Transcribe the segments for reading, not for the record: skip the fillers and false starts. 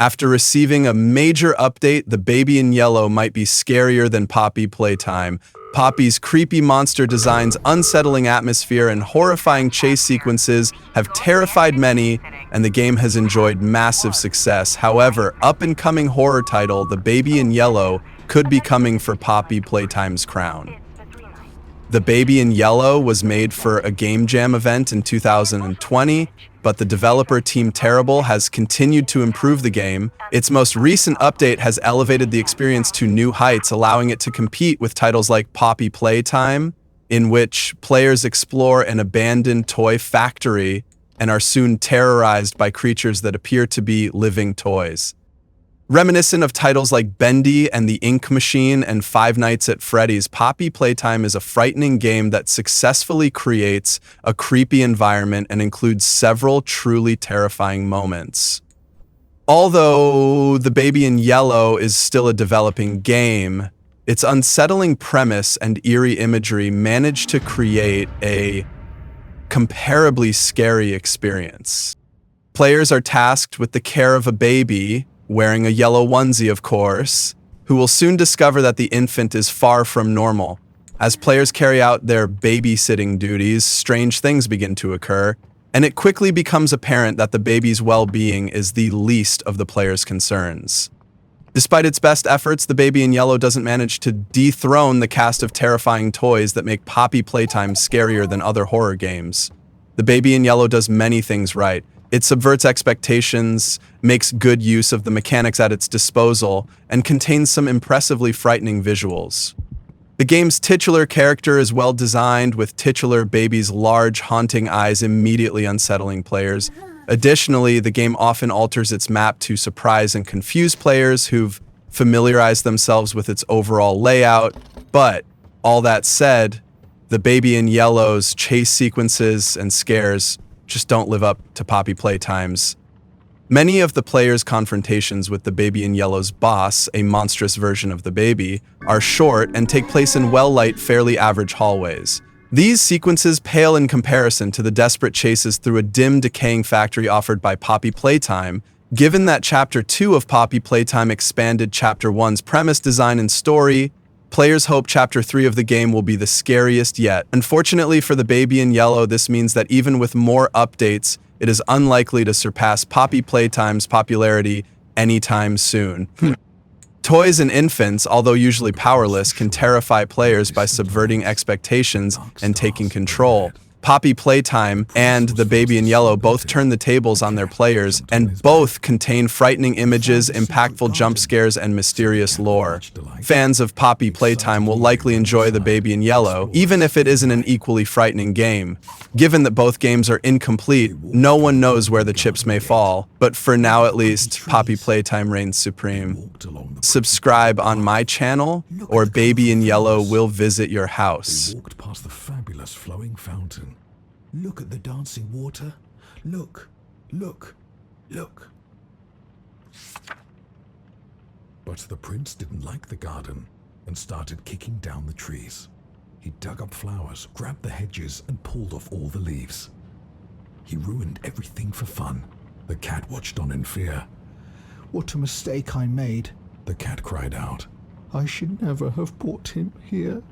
After receiving a major update, the baby in yellow might be scarier than Poppy Playtime. Poppy's creepy monster designs, unsettling atmosphere, and horrifying chase sequences have terrified many, and the game has enjoyed massive success. However, up-and-coming horror title The Baby in Yellow could be coming for Poppy Playtime's crown. The Baby in Yellow was made for a Game Jam event in 2020, but the developer Team Terrible has continued to improve the game. Its most recent update has elevated the experience to new heights, allowing it to compete with titles like Poppy Playtime, in which players explore an abandoned toy factory and are soon terrorized by creatures that appear to be living toys. Reminiscent of titles like Bendy and the Ink Machine and Five Nights at Freddy's, Poppy Playtime is a frightening game that successfully creates a creepy environment and includes several truly terrifying moments. Although The Baby in Yellow is still a developing game, its unsettling premise and eerie imagery managed to create a comparably scary experience. Players are tasked with the care of a baby, wearing a yellow onesie, of course, who will soon discover that the infant is far from normal. As players carry out their babysitting duties, strange things begin to occur, and it quickly becomes apparent that the baby's well-being is the least of the player's concerns. Despite its best efforts, The Baby in Yellow doesn't manage to dethrone the cast of terrifying toys that make Poppy Playtime scarier than other horror games. The Baby in Yellow does many things right. It subverts expectations, makes good use of the mechanics at its disposal, and contains some impressively frightening visuals. The game's titular character is well designed, with titular baby's large, haunting eyes immediately unsettling players. Additionally, the game often alters its map to surprise and confuse players who've familiarized themselves with its overall layout. But, all that said, The Baby in Yellow's chase sequences and scares just don't live up to Poppy Playtime's. Many of the players' confrontations with the Baby in Yellow's boss, a monstrous version of the baby, are short and take place in well-lit, fairly average hallways. These sequences pale in comparison to the desperate chases through a dim, decaying factory offered by Poppy Playtime, given that Chapter 2 of Poppy Playtime expanded Chapter 1's premise, design, and story. Players hope Chapter 3 of the game will be the scariest yet. Unfortunately for The Baby in Yellow, this means that even with more updates, it is unlikely to surpass Poppy Playtime's popularity anytime soon. Toys and infants, although usually powerless, can terrify players by subverting expectations and taking control. Poppy Playtime and The Baby in Yellow both turn the tables on their players, and both contain frightening images, impactful jump scares, and mysterious lore. Fans of Poppy Playtime will likely enjoy The Baby in Yellow, even if it isn't an equally frightening game. Given that both games are incomplete, no one knows where the chips may fall, but for now at least, Poppy Playtime reigns supreme. Subscribe on my channel, or Baby in Yellow will visit your house. They walked past the fabulous flowing fountain. Look at the dancing water. Look, look, look. But the prince didn't like the garden and started kicking down the trees. He dug up flowers, grabbed the hedges, and pulled off all the leaves. He ruined everything for fun. The cat watched on in fear. What a mistake I made. The cat cried out. I should never have brought him here.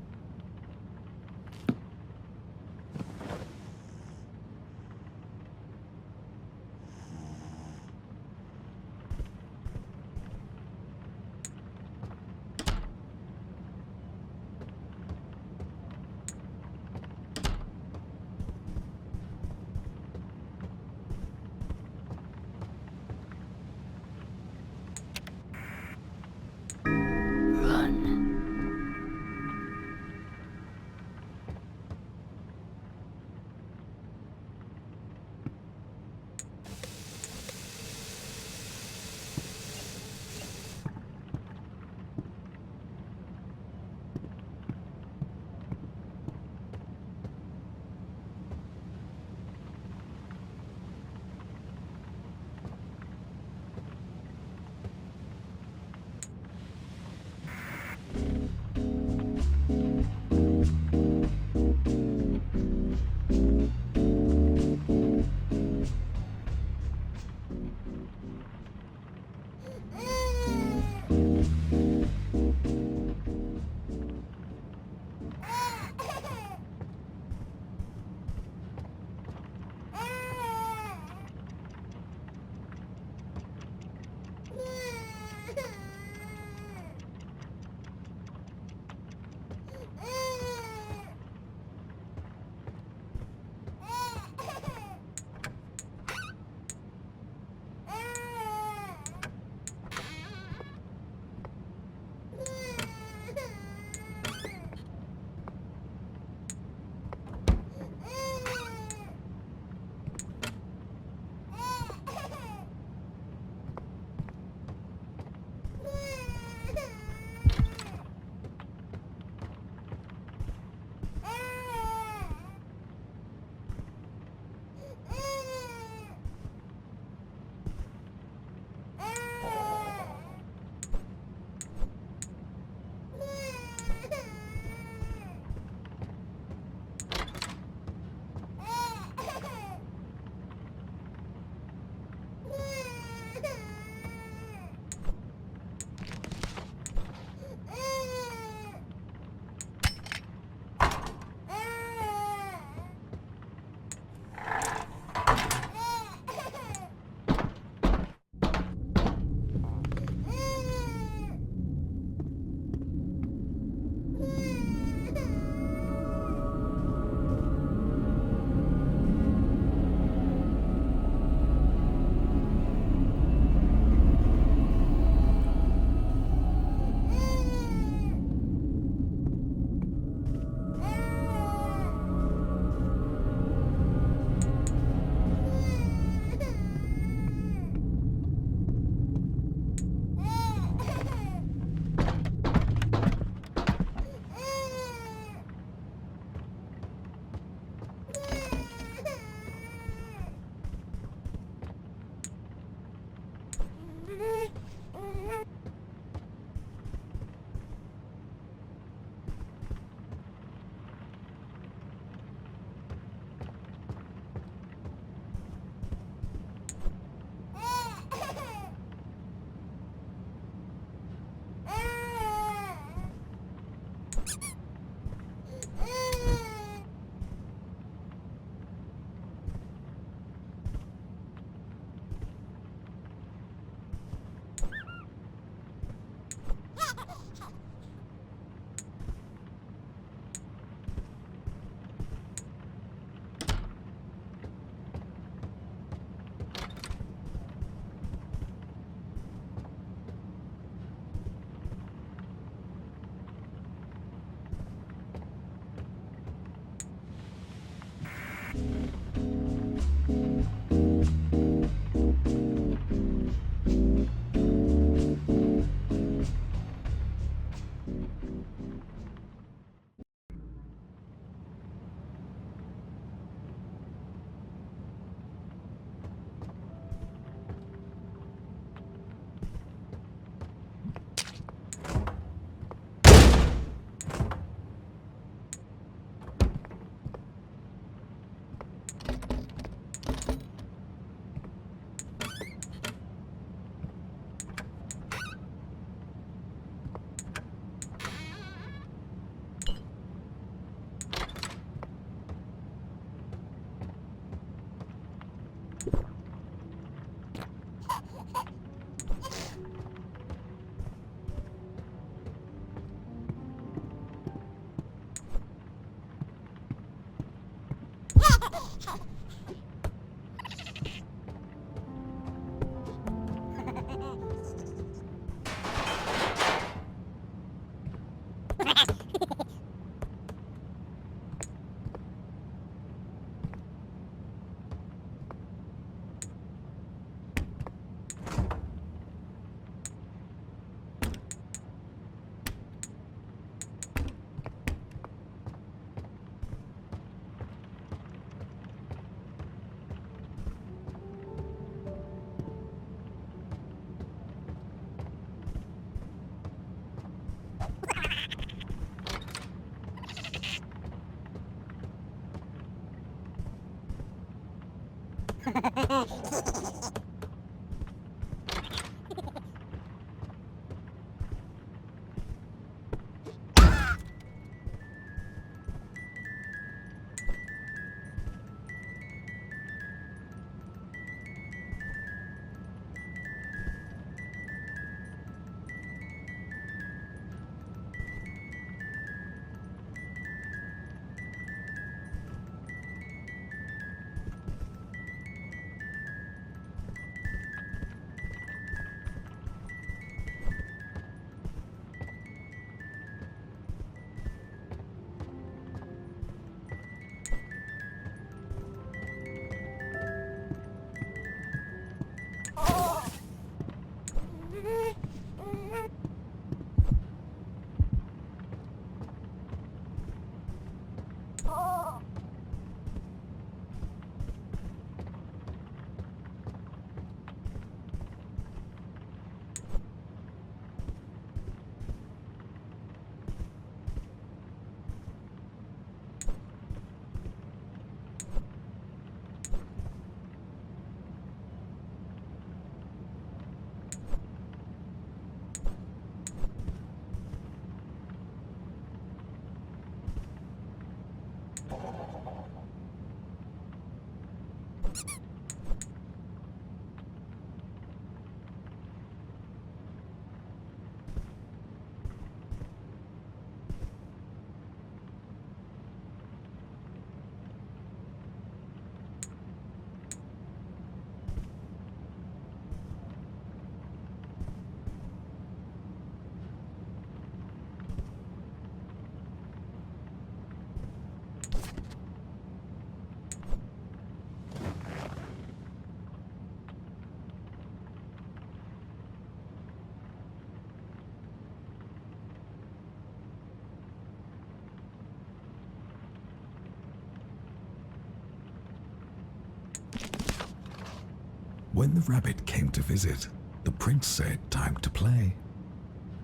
When the rabbit came to visit, the prince said time to play.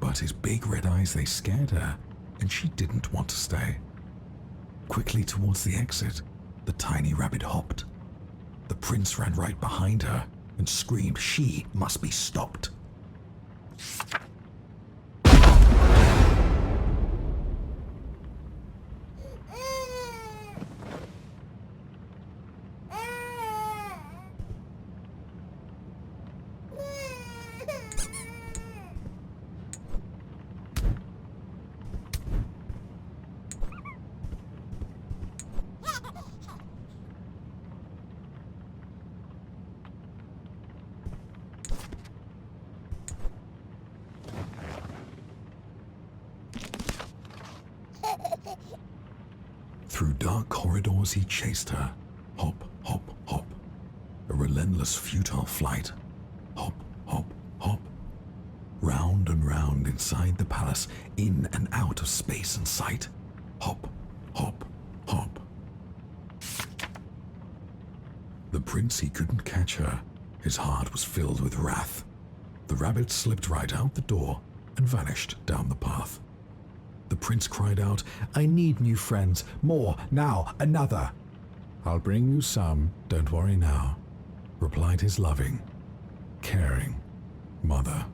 But his big red eyes, they scared her, and she didn't want to stay. Quickly towards the exit, the tiny rabbit hopped. The prince ran right behind her and screamed she must be stopped. Through dark corridors he chased her. Hop, hop, hop. A relentless, futile flight. Hop, hop, hop. Round and round inside the palace, in and out of space and sight. Hop, hop, hop. The prince, he couldn't catch her. His heart was filled with wrath. The rabbit slipped right out the door and vanished down the path. The prince cried out, "I need new friends, more, now, another." "I'll bring you some, don't worry now," replied his loving, caring mother.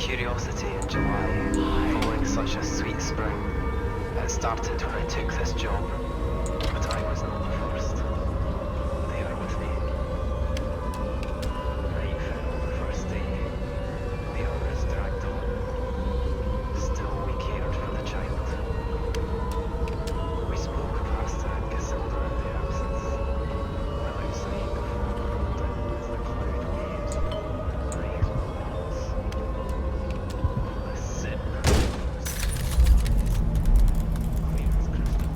curiosity in July, following such a sweet spring. It started when I took this job, but I was not the first. They are with me. Night fell the first day. The hours dragged on. Still we cared for the child. We spoke of Asta and Cassandra in their absence, while outside the fog rolled in as the cloud waves raised walls. The sin clear as crystal.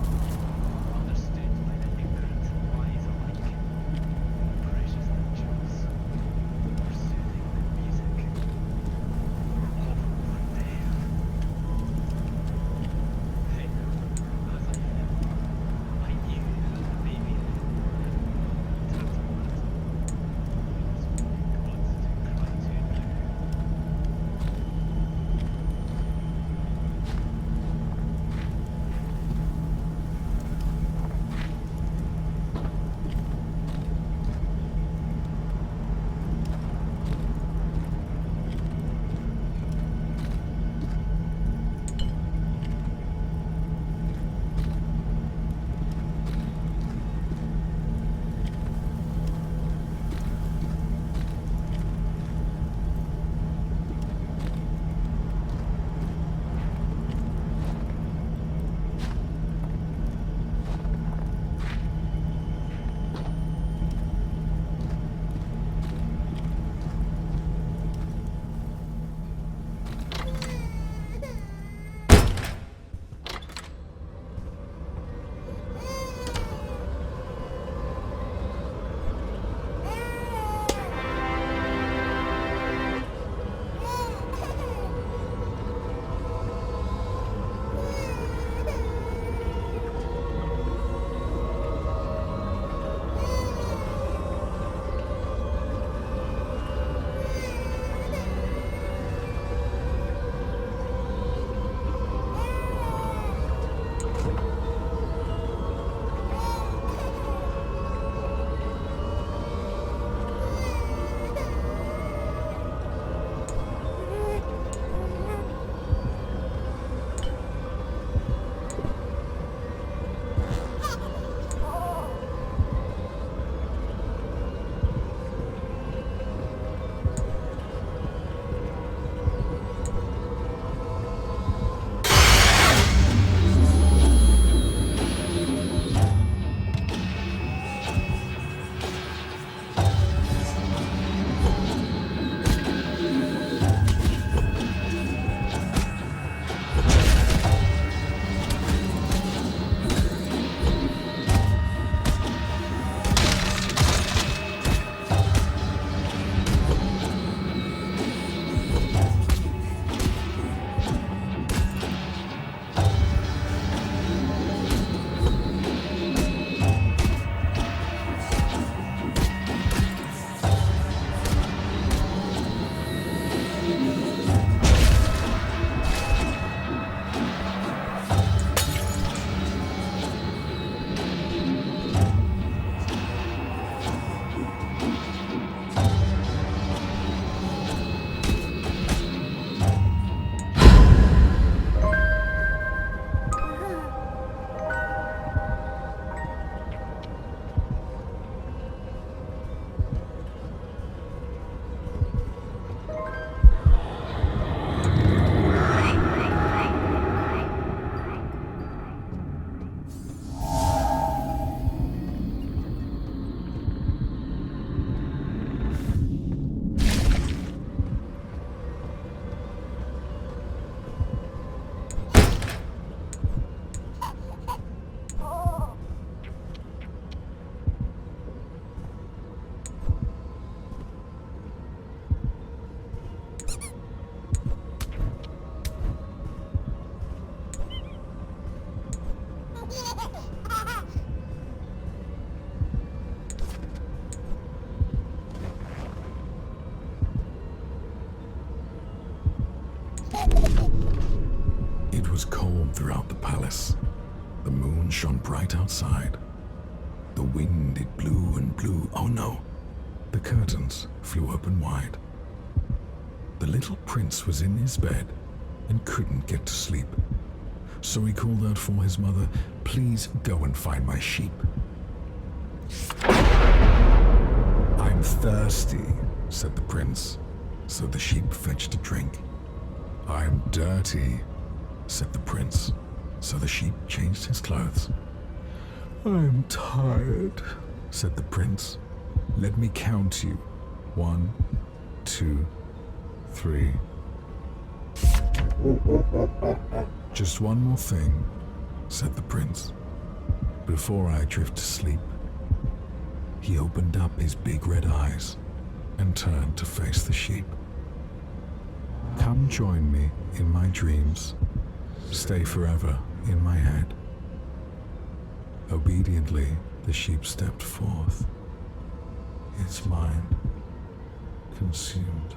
roared throughout the palace. The moon shone bright outside. The wind, it blew and blew. Oh no! The curtains flew open wide. The little prince was in his bed and couldn't get to sleep. So he called out for his mother, "Please go and find my sheep." "I'm thirsty," said the prince. So the sheep fetched a drink. "I'm dirty," said the prince. So the sheep changed his clothes. I'm tired. Said the prince. "Let me count you. 1, 2, 3. "Just one more thing," said the prince. "Before I drift to sleep." He opened up his big red eyes and turned to face the sheep. "Come join me in my dreams. Stay forever in my head." Obediently, the sheep stepped forth, its mind consumed.